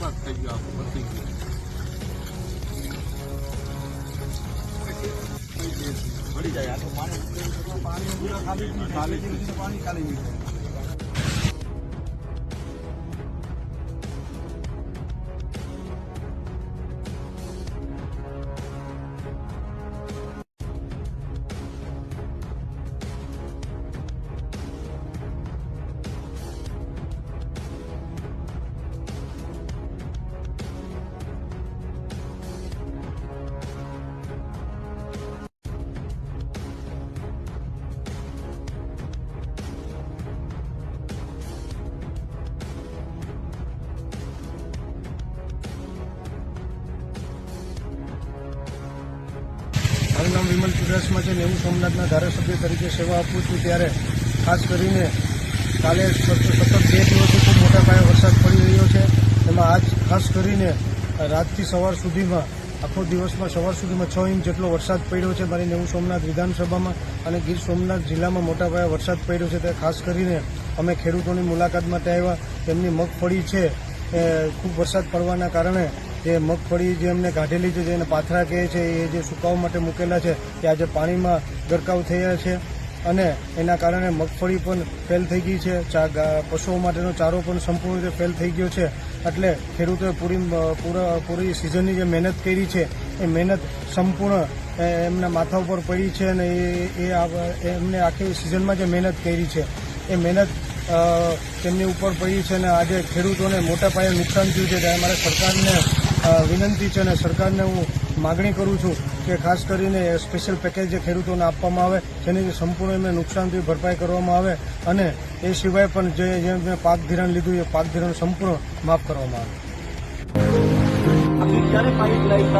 વરસાદ થઈ ગયો, પતી ગયો. મળી જાય આ તો પાણી ખાલી પાણી ખાલી નીકળે. મારું નામ વિમલ ચુડાસમા છે. નેવું સોમનાથના ધારાસભ્ય તરીકે સેવા આપું છું. ત્યારે ખાસ કરીને કાલે સતત 2 દિવસથી ખૂબ મોટા પાયે વરસાદ પડી રહ્યો છે. એમાં આજ ખાસ કરીને રાતથી સવાર સુધીમાં આખો દિવસમાં સવાર સુધીમાં 6 ઇંચ જેટલો વરસાદ પડ્યો છે મારી નેવું સોમનાથ વિધાનસભામાં અને ગીર સોમનાથ જિલ્લામાં મોટા પાયે વરસાદ પડ્યો છે. ત્યારે ખાસ કરીને અમે ખેડૂતોની મુલાકાત માટે આવ્યા. તેમની મગફળી છે એ ખૂબ વરસાદ પડવાના કારણે જે મગફળી જે એમને કાઢેલી છે, જેને પાથરા કહે છે, એ જે સુકાવવા માટે મૂકેલા છે તે આજે પાણીમાં ગરકાવ થયા છે અને એના કારણે મગફળી પણ ફેલ થઈ ગઈ છે. પશુઓ માટેનો ચારો પણ સંપૂર્ણ રીતે ફેલ થઈ ગયો છે. એટલે ખેડૂતોએ પૂરી સિઝનની જે મહેનત કરી છે એ મહેનત સંપૂર્ણ એમના માથા ઉપર પડી છે અને એમને આખી સિઝનમાં જે મહેનત કરી છે એ મહેનત તેમની ઉપર પડી છે અને આજે ખેડૂતોને મોટા પાયે નુકસાન થયું છે. ત્યારે મારે સરકારને વિનંતી છે અને સરકારને હું માગણી કરું છું કે ખાસ કરીને સ્પેશિયલ પેકેજ જે ખેડૂતોને આપવામાં આવે, જેની સંપૂર્ણ એમને નુકસાનથી ભરપાઈ કરવામાં આવે અને એ સિવાય પણ જેમને પાક ધિરાણ લીધું એ પાક ધિરાણ સંપૂર્ણ માફ કરવામાં આવે. ક્યારે પાઇપ લાઈન